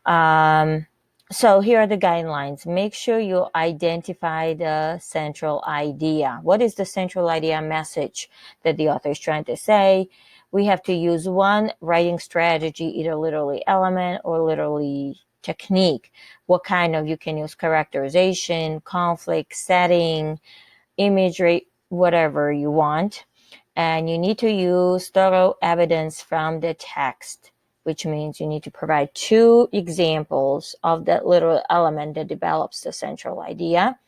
So here are the guidelines. Make sure you identify the central idea. What is the central idea message that the author is trying to say? We have to use one writing strategy, either literally element or literally technique. What kind of, you can use characterization, conflict, setting, imagery, whatever you want. And you need to use thorough evidence from the text, which means you need to provide 2 examples of that literal element that develops the central idea.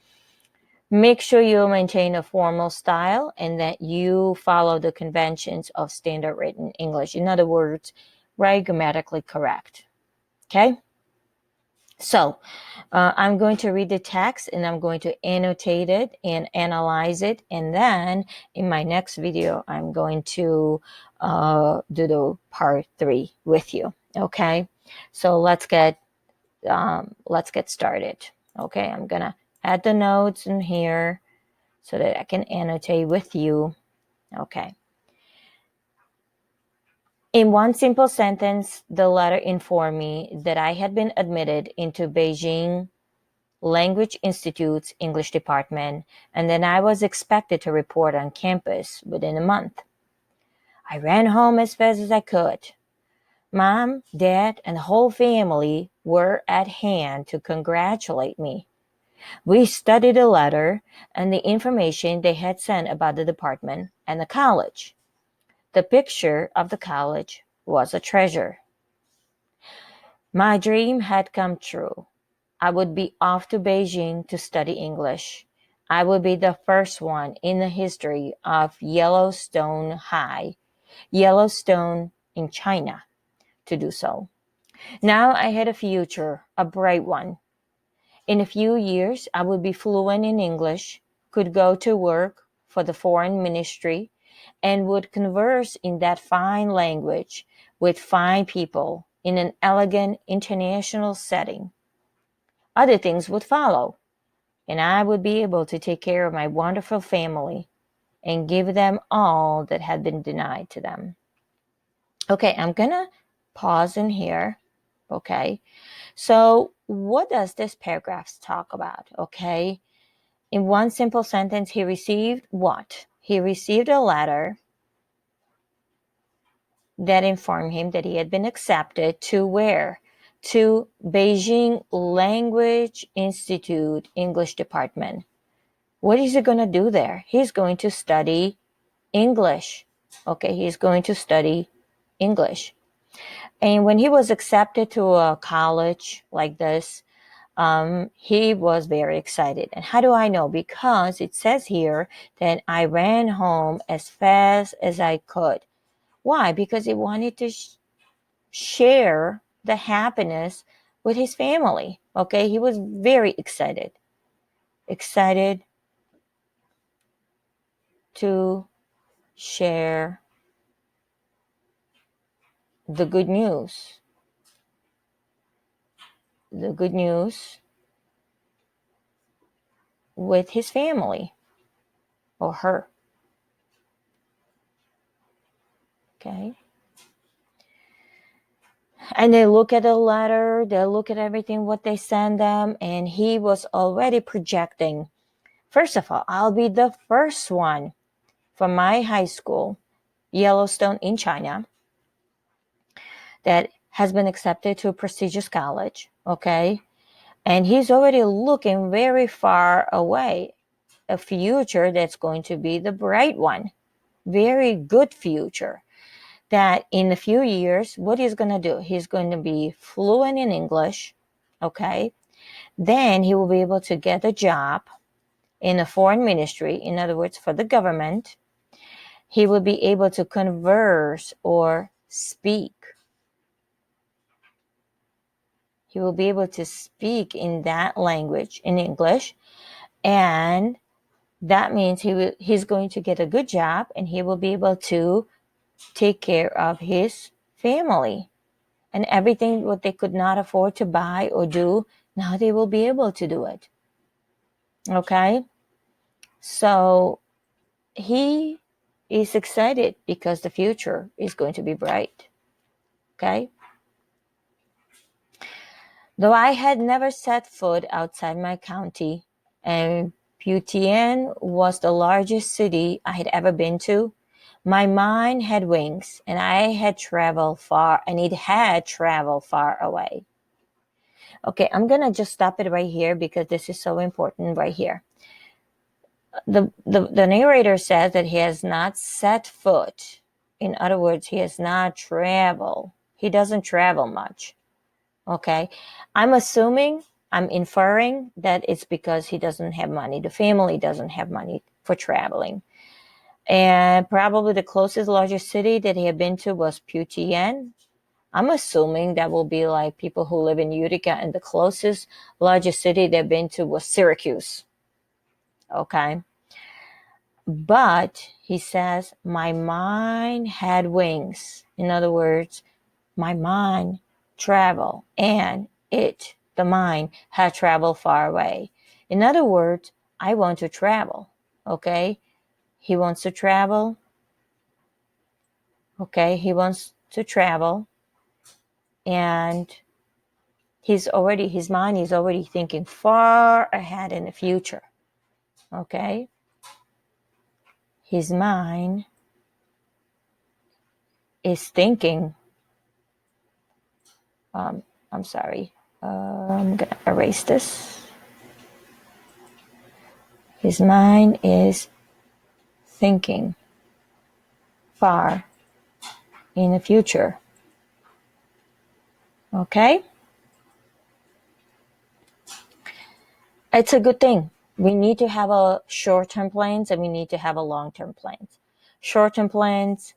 Make sure you maintain a formal style and that you follow the conventions of standard written English. In other words, write grammatically correct. Okay? So I'm going to read the text and I'm going to annotate it and analyze it. And then in my next video, I'm going to do the part 3 with you. Okay. So let's get started. Okay. I'm going to add the notes in here so that I can annotate with you. Okay. In one simple sentence, the letter informed me that I had been admitted into Beijing Language Institute's English department, and then I was expected to report on campus within a month. I ran home as fast as I could. Mom, Dad, and the whole family were at hand to congratulate me. We studied the letter and the information they had sent about the department and the college. The picture of the college was a treasure. My dream had come true. I would be off to Beijing to study English. I would be the first one in the history of Yellowstone High, Yellowstone in China, to do so. Now I had a future, a bright one. In a few years, I would be fluent in English, could go to work for the foreign ministry, and would converse in that fine language with fine people in an elegant international setting. Other things would follow, and I would be able to take care of my wonderful family and give them all that had been denied to them. Okay, I'm going to pause in here. Okay, so what does this paragraph talk about? Okay, in one simple sentence, he received what? He received a letter that informed him that he had been accepted to where? To Beijing Language Institute English Department. What is he going to do there? He's going to study English. Okay, he's going to study English. And when he was accepted to a college like this, he was very excited. And how do I know? Because it says here that I ran home as fast as I could. Why? Because he wanted to share the happiness with his family. Okay, he was very excited. Excited to share the good news. The good news with his family or her. Okay. And they look at the letter, they look at everything, what they send them, and he was already projecting. First of all, I'll be the first one from my high school, Yellowstone in China, that has been accepted to a prestigious college. Okay. And he's already looking very far away, a future that's going to be the bright one, very good future. That in a few years, what he's going to do, he's going to be fluent in English, okay? Then he will be able to get a job in a foreign ministry, in other words, for the government. He will be able to converse or speak. He will be able to speak in that language, in English, and that means he's going to get a good job and he will be able to take care of his family. And everything what they could not afford to buy or do, now they will be able to do it. Okay? So he is excited because the future is going to be bright. Okay? Though I had never set foot outside my county, and Putian was the largest city I had ever been to, my mind had wings, and I had traveled far, and it had traveled far away. Okay, I'm gonna just stop it right here because this is so important right here. The narrator says that he has not set foot. In other words, he has not traveled. He doesn't travel much. Okay, I'm inferring that it's because he doesn't have money. The family doesn't have money for traveling. And probably the closest largest city that he had been to was Putian. I'm assuming that will be like people who live in Utica, and the closest largest city they've been to was Syracuse. Okay. But he says, my mind had wings. In other words, my mind traveled, and the mind, had traveled far away. In other words, I want to travel. Okay. He wants to travel. Okay. He wants to travel. And his mind is already thinking far ahead in the future. Okay. His mind is thinking, I'm sorry, I'm gonna erase this. His mind is thinking far in the future. Okay. It's a good thing. We need to have a short-term plans, and we need to have a long-term plans. Short-term plans,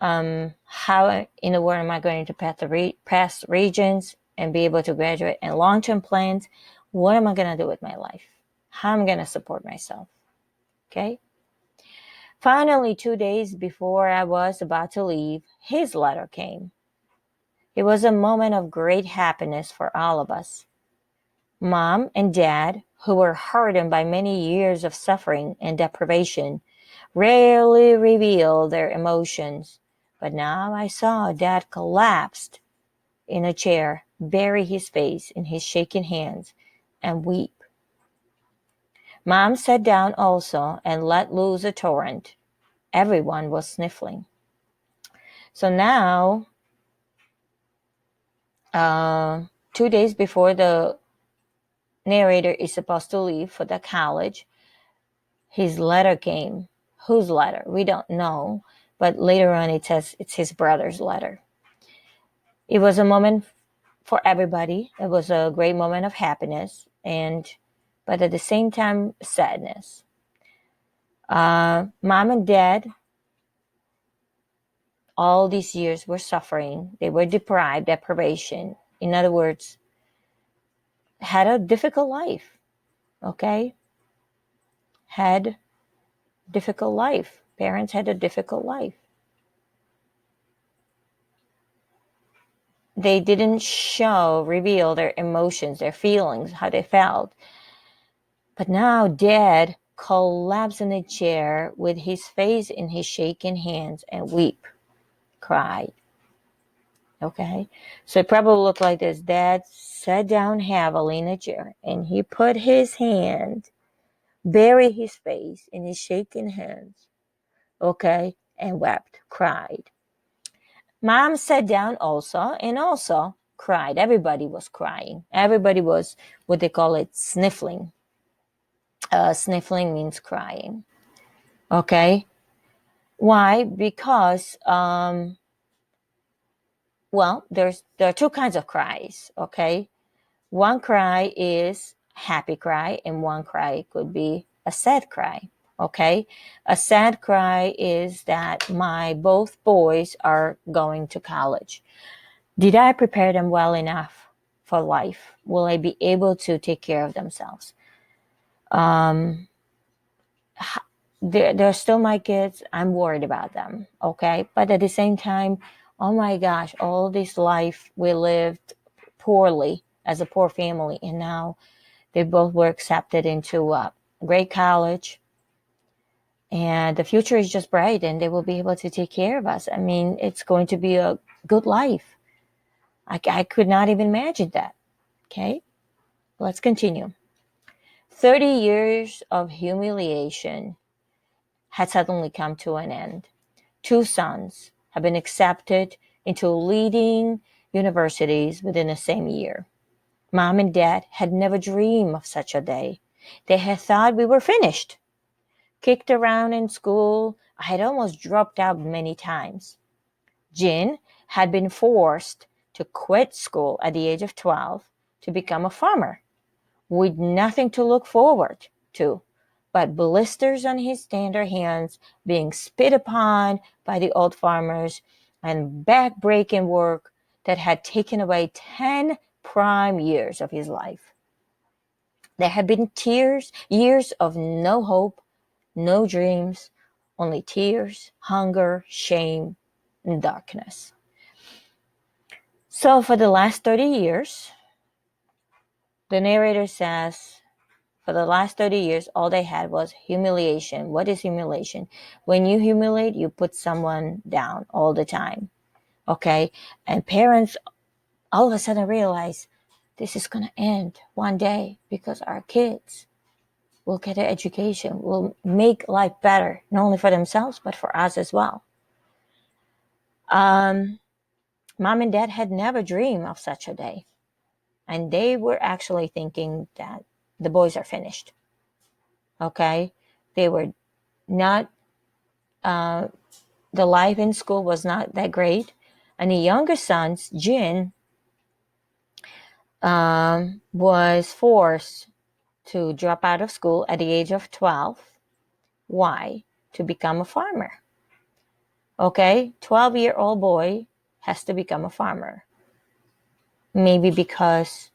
how in the world am I going to pass regions and be able to graduate? And long-term plans, what am I going to do with my life? How am I going to support myself? Okay. Finally, 2 days before I was about to leave, his letter came. It was a moment of great happiness for all of us. Mom and Dad, who were hardened by many years of suffering and deprivation, rarely revealed their emotions. But now I saw Dad collapsed in a chair, bury his face in his shaking hands, and weep. Mom sat down also and let loose a torrent. Everyone was sniffling. So now, 2 days before the narrator is supposed to leave for the college, his letter came. Whose letter? We don't know, but later on it says it's his brother's letter. It was a moment for everybody. It was a great moment of happiness, but at the same time, sadness. Mom and Dad, all these years, were suffering. They were deprivation. In other words, had a difficult life. Okay? Had difficult life. Parents had a difficult life. They didn't reveal their emotions, their feelings, how they felt. But now Dad collapsed in a chair with his face in his shaking hands and cried. Okay? So it probably looked like this. Dad sat down heavily in a chair, and he put his hand, buried his face in his shaking hands, okay, and wept, cried. Mom sat down also and also cried. Everybody was crying. Everybody was what they call it sniffling. Sniffling means crying. Okay. Why? Because there are two kinds of cries. Okay. One cry is happy cry, and one cry could be a sad cry. Okay. A sad cry is that my both boys are going to college. Did I prepare them well enough for life? Will I be able to take care of themselves? They're still my kids. I'm worried about them. Okay. But at the same time, oh my gosh, all this life we lived poorly as a poor family. And now they both were accepted into a great college. And the future is just bright, and they will be able to take care of us. I mean, it's going to be a good life. I could not even imagine that. Okay, let's continue. 30 years of humiliation had suddenly come to an end. Two sons have been accepted into leading universities within the same year. Mom and Dad had never dreamed of such a day. They had thought we were finished. Kicked around in school, I had almost dropped out many times. Jin had been forced to quit school at the age of 12 to become a farmer, with nothing to look forward to but blisters on his tender hands, being spit upon by the old farmers, and back-breaking work that had taken away 10 prime years of his life. There had been years of no hope, no dreams, only tears, hunger, shame, and darkness. So for the last 30 years, the narrator says, for the last 30 years, all they had was humiliation. What is humiliation? When you humiliate, you put someone down all the time. Okay? And parents all of a sudden realize this is going to end one day because our kids will get an education, will make life better, not only for themselves, but for us as well. Mom and Dad had never dreamed of such a day. And they were actually thinking that the boys are finished. Okay? They were not, the life in school was not that great. And the younger son, Jin, was forced to drop out of school at the age of 12. Why? To become a farmer. Okay? 12-year-old boy has to become a farmer. Maybe because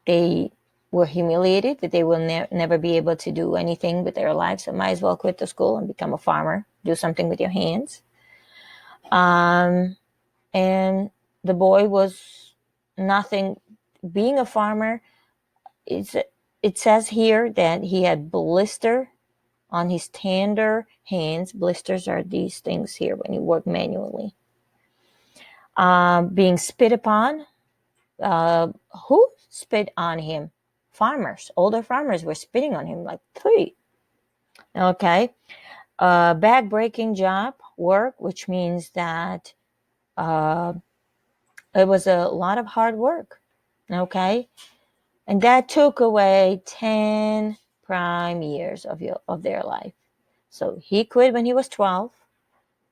they were humiliated that they will never be able to do anything with their lives, so might as well quit the school and become a farmer, do something with your hands. And the boy was nothing. Being a farmer, it says here that he had blister on his tender hands. Blisters are these things here when you work manually. Being spit upon. Who spit on him? Farmers. Older farmers were spitting on him like, "Hey." Okay. Back-breaking job work, which means that it was a lot of hard work. Okay. And that took away 10 prime years of their life. So he quit when he was 12.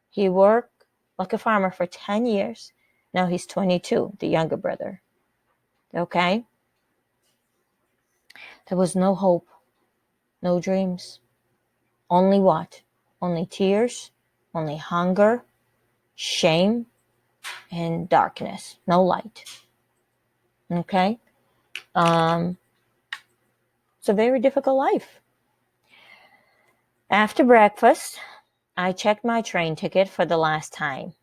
He worked like a farmer for 10 years. Now he's 22, the younger brother. Okay. There was no hope, no dreams. Only what? Only tears, only hunger, shame, and darkness. No light. Okay? It's a very difficult life. After breakfast, I checked my train ticket for the last time.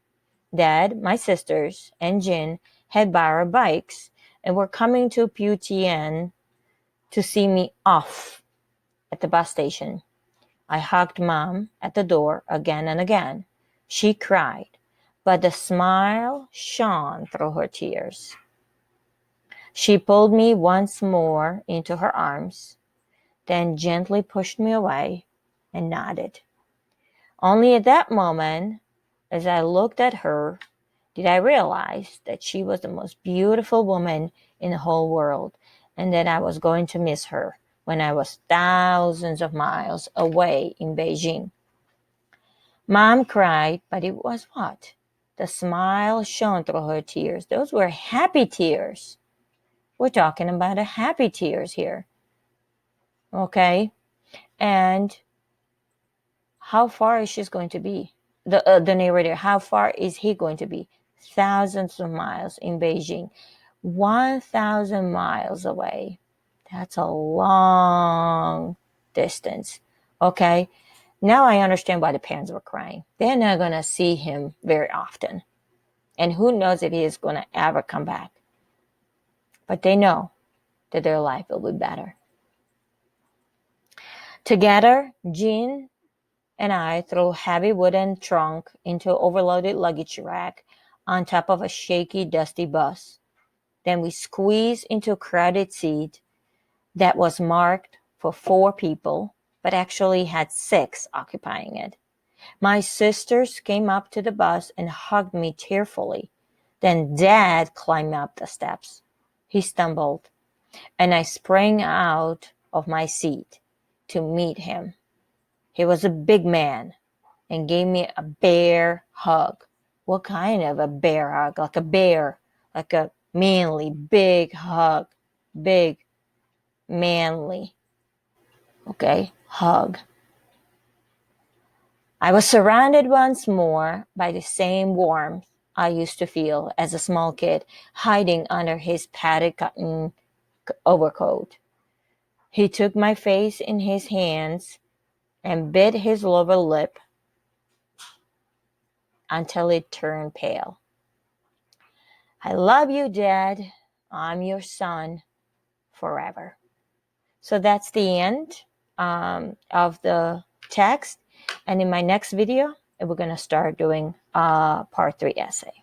Dad, my sisters, and Jin had borrowed bikes and were coming to Putian to see me off at the bus station. I hugged Mom at the door again and again. She cried, but the smile shone through her tears. She pulled me once more into her arms, then gently pushed me away and nodded. Only at that moment, as I looked at her, did I realize that she was the most beautiful woman in the whole world, and that I was going to miss her when I was thousands of miles away in Beijing. Mom cried, but it was what? The smile shone through her tears. Those were happy tears. We're talking about a happy tears here. Okay? And how far is she going to be? The narrator, how far is he going to be? Thousands of miles in Beijing. 1,000 miles away. That's a long distance. Okay? Now I understand why the parents were crying. They're not going to see him very often. And who knows if he is going to ever come back. But they know that their life will be better. Together, Jean and I threw a heavy wooden trunk into an overloaded luggage rack on top of a shaky, dusty bus. Then we squeezed into a crowded seat that was marked for 4 people, but actually had 6 occupying it. My sisters came up to the bus and hugged me tearfully. Then Dad climbed up the steps. He stumbled, and I sprang out of my seat to meet him. He was a big man and gave me a bear hug. What kind of a bear hug? Like a bear, like a manly, big hug. Big, manly, okay, hug. I was surrounded once more by the same warmth I used to feel as a small kid hiding under his padded cotton overcoat. He took my face in his hands and bit his lower lip until it turned pale. I love you, Dad. I'm your son forever. So that's the end of the text. And in my next video, we're going to start doing part 3 essay.